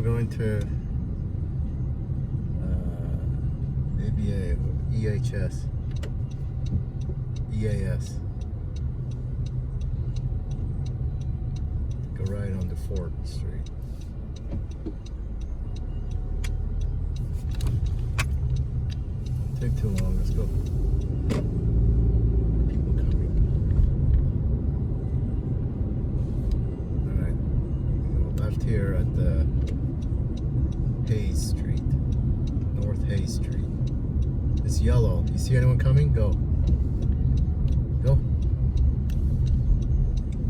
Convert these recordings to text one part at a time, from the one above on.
going to ABA, EHS, EAS. Go right on to 4th Street. Take too long. Let's go. People coming. All right. Go left here at the Hayes Street, North Hayes Street. It's yellow. You see anyone coming? Go. Go.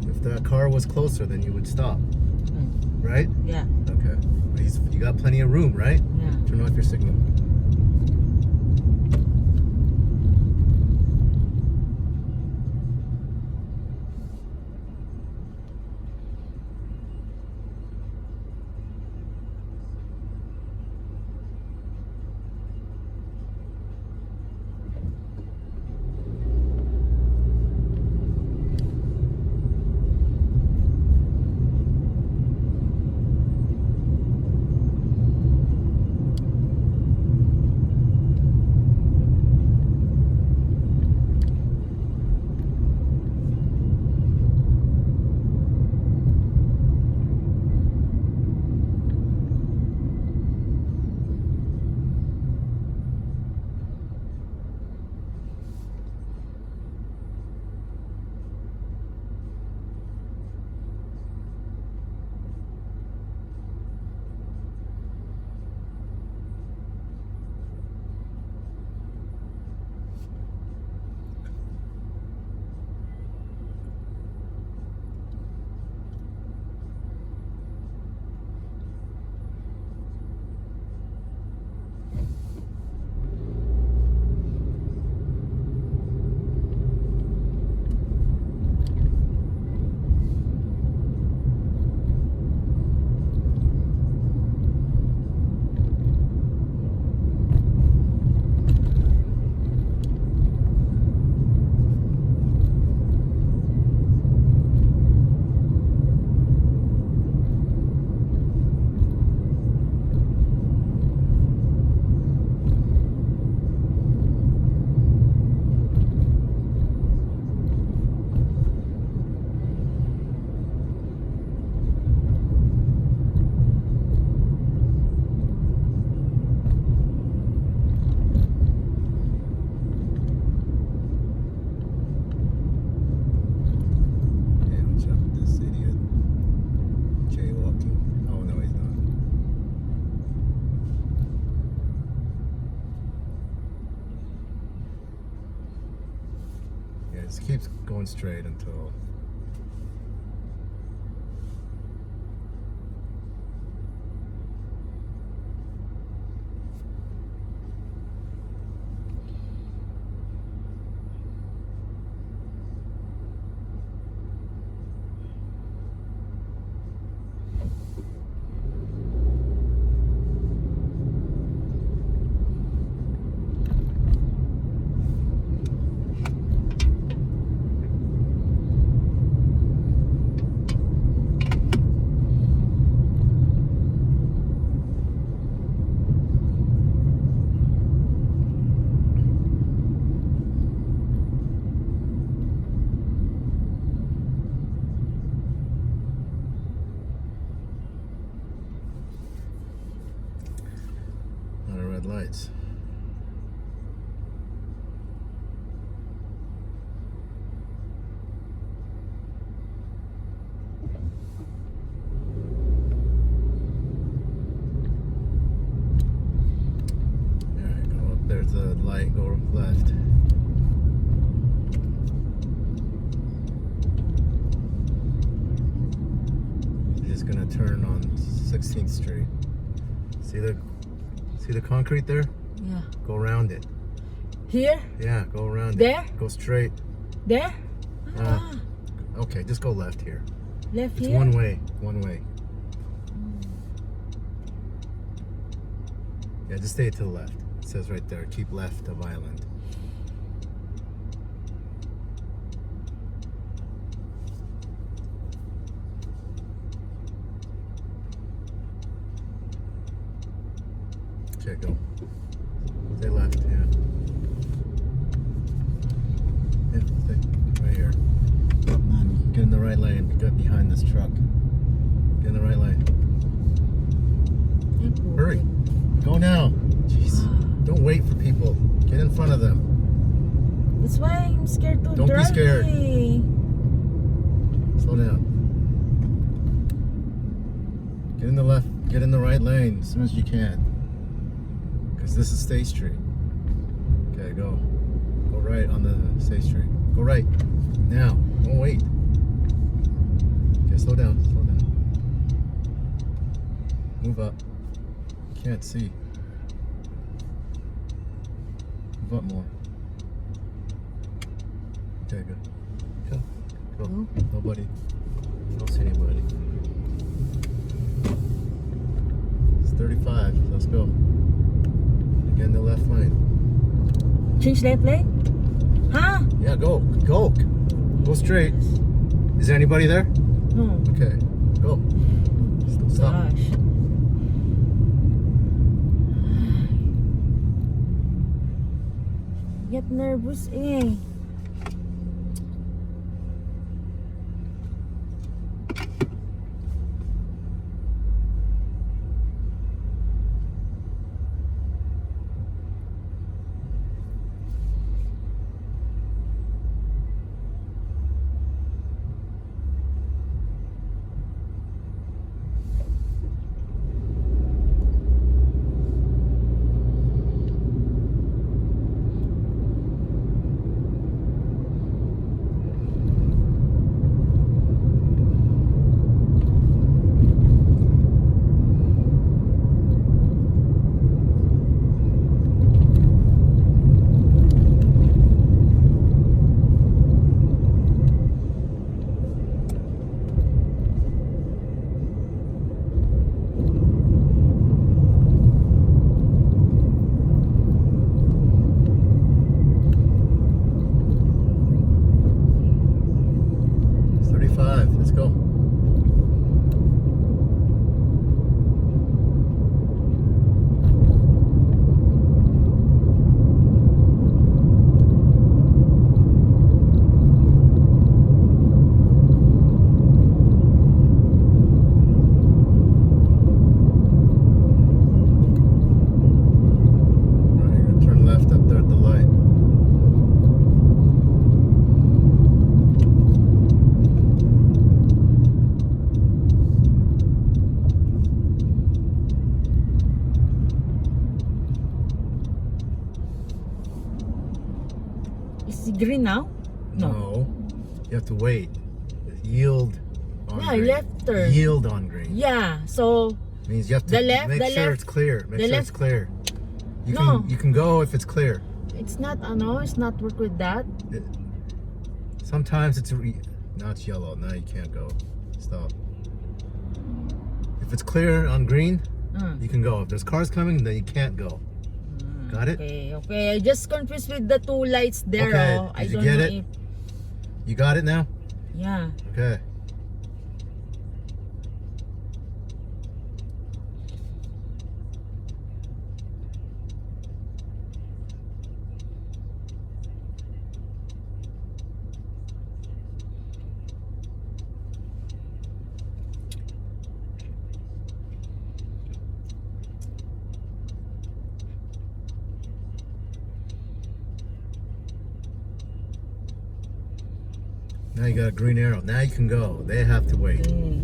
If that car was closer, then you would stop. Right? Yeah. Okay. You got plenty of room, right? Yeah. Turn off your signal. Just keeps going straight until red lights. Alright, go up. There's a light, go left. You're just gonna turn on 16th Street. See the concrete there? Yeah. Go around it. Here? Yeah, go around There? it. Go straight. There? Okay, just go left here. Left It's here? one way. One way. Yeah, just stay to the left. It says right there, keep left of Island. Okay, go. Stay left, yeah. Yeah, stay right here. Come on, get in the right lane. Get behind this truck. Get in the right lane. Hurry. Go now. Jeez. Don't wait for people. Get in front of them. That's why I'm scared to Don't be drive. scared. Slow down. Get in the left. Get in the right lane as soon as you can. Because this is State Street. Okay, go. Go right on the State Street. Go right. Now. Don't wait. Okay, slow down. Slow down. Move up. Can't see. Move up more. Okay, good. Go. Go. Go. Nobody. Don't see anybody. It's 35. Let's go. Get in the left lane. Change left lane? Huh? Yeah, go. Go. Go straight. Is there anybody there? No. Okay. Go. Stop. Gosh. Get nervous eh. It's 35. Let's go. Alright, you're gonna turn left up there at the light. Is it green now? No. You have to wait. Yield on Yeah, green. left turn. Yield on green. Yeah, so Means you have to The left, make the sure left. it's clear. Make The sure left. it's clear. You No. can you can go if it's clear. it's not it's not work with that. Sometimes now it's yellow. Now you can't go. Stop. If it's clear on green, you can go. If there's cars coming, then you can't go. Got it? Okay. I just confused with the two lights there. Okay, Oh. I did you don't get know it? if You got it now? yeah. Okay. Now you got a green arrow. Now you can go. They have to wait. Okay.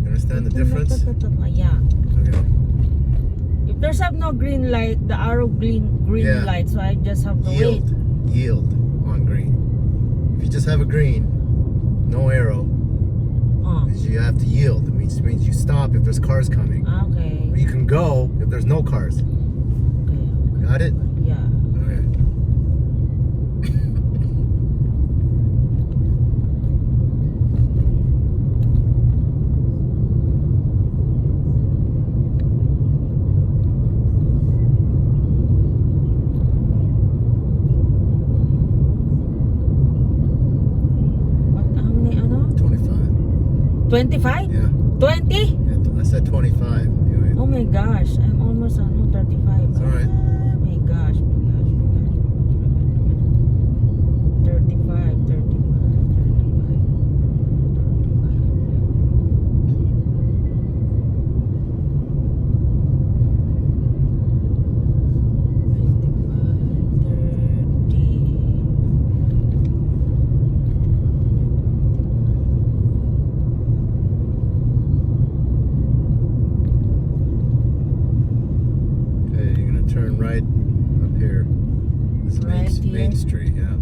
You understand the difference? Yeah. Okay. If there's no green light, the arrow green Yeah. light, so I just have to Yield. wait. Yield on green. If you just have a green, no arrow, means you have to yield. It means you stop if there's cars coming. Okay. Or you can go if there's no cars. Okay. Got it? Yeah. Okay. What? How many? 25. 25? Yeah. 20? Yeah, I said 25. Anyway. Oh my gosh, I'm almost on 35. It's alright. Oh my gosh, my gosh, my gosh. 35, 35, 35. Okay, you're gonna turn right up here. This Right here? Main Street, yeah.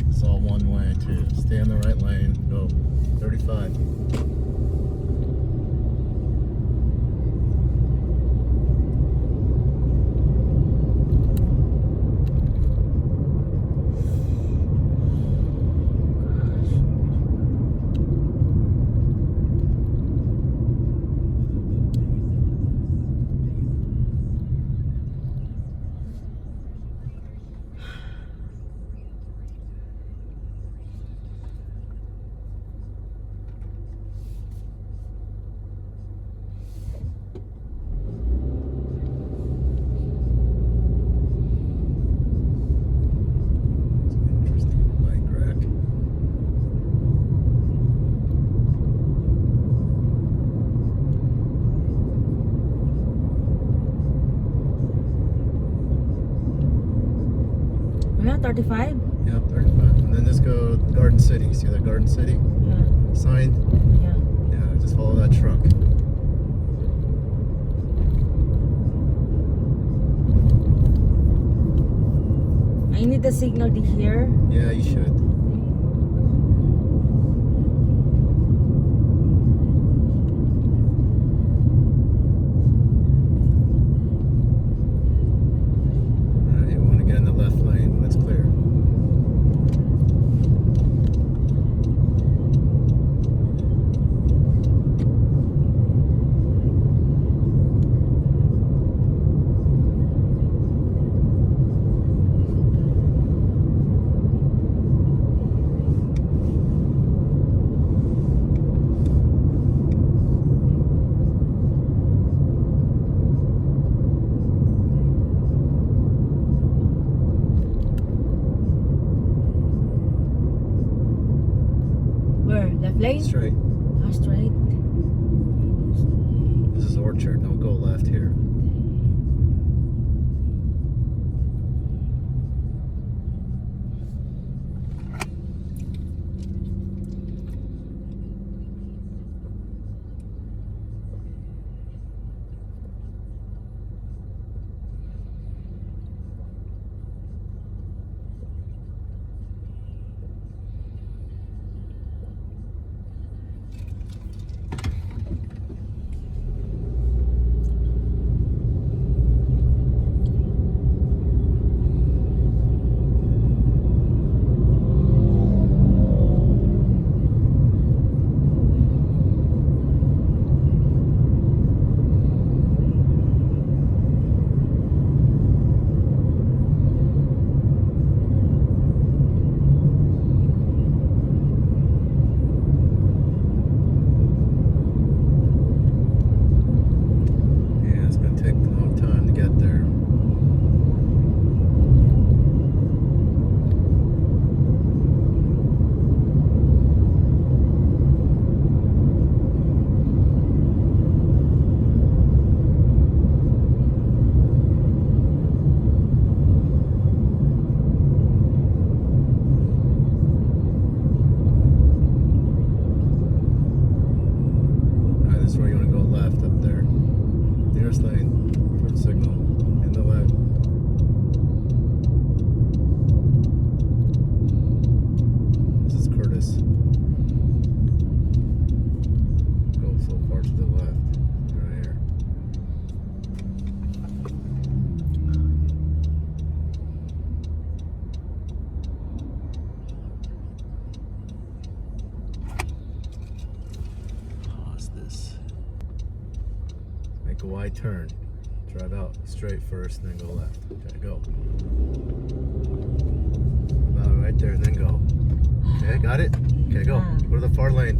It's all one way too. Stay in the right lane. Go 35. Interesting bike rack. Wala, 35? Yeah, 35. And then just go Garden City. See that Garden City Yeah, sign? yeah. Yeah, just follow that truck. I need the signal to hear. Yeah, you should. Alright, you want to get in the left lane. That's clear. Where? Left lane? Straight. Ah, straight. This is Orchard. Don't go left here. Yeah, it's gonna take a long time to get there. Alright, this is where you want to go left up there. Nearest lane. Turn signal. In the left. This is Curtis. Go so far to the left. Right here. Pause this. Make a wide turn. Drive out straight first and then go left. Okay, go. About right there and then go. Okay, got it? Okay, go. Ah. Go to the far lane.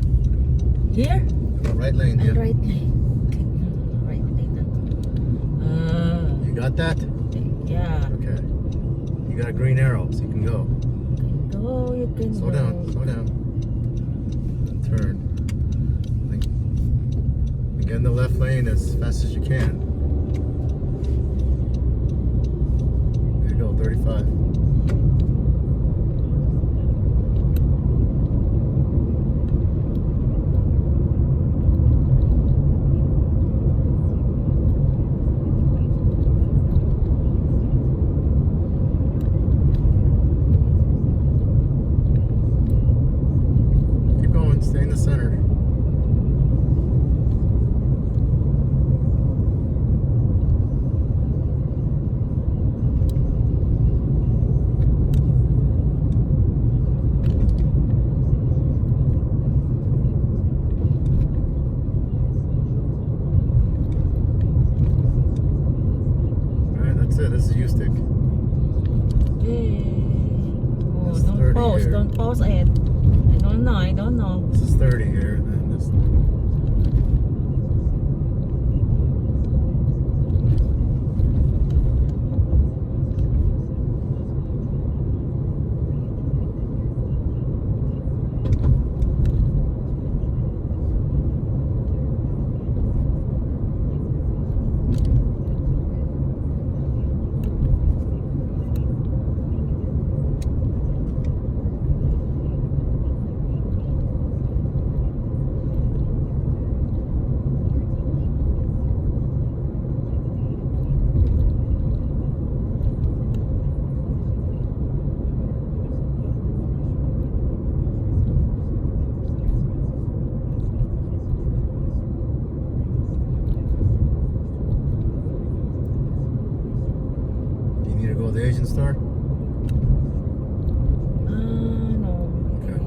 Here? The right lane, Ay, yeah. right lane. Okay. Right lane na to. You got that? Yeah. Okay. You got a green arrow, so you can go. Go, you can Slow go. down, slow down. And turn. And get in the left lane as fast as you can. There you go, 35. Keep going, stay in the center. Alright, that's it. This is U-stick. Okay. Oh, That's don't 30 pause. here. Don't pause it. I don't know. This is 30 here, and then this. You need to go to the Asian store? No. Okay.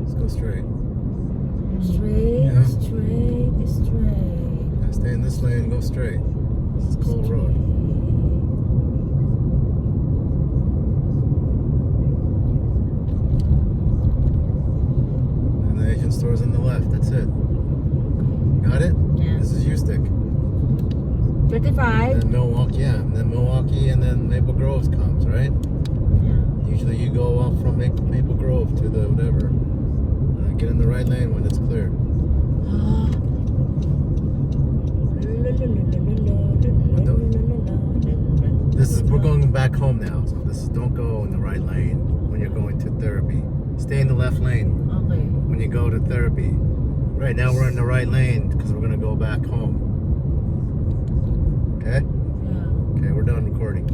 Let's go straight. Straight, Yeah. straight. Now stay in this lane, go straight. This is Cole Road. And the Asian store's on the left, that's it. Got it? Yeah. This is U-stick. 35. Then Milwaukee, yeah. And then Milwaukee and then Maple Groves comes, right? Yeah. Usually you go off from Maple Grove to the whatever. Get in the right lane when it's clear. This is, we're going back home now, so this is, don't go in the right lane when you're going to therapy. Stay in the left lane Okay. when you go to therapy. Right now we're in the right lane because we're gonna go back home. Okay? Yeah. Okay, we're done recording.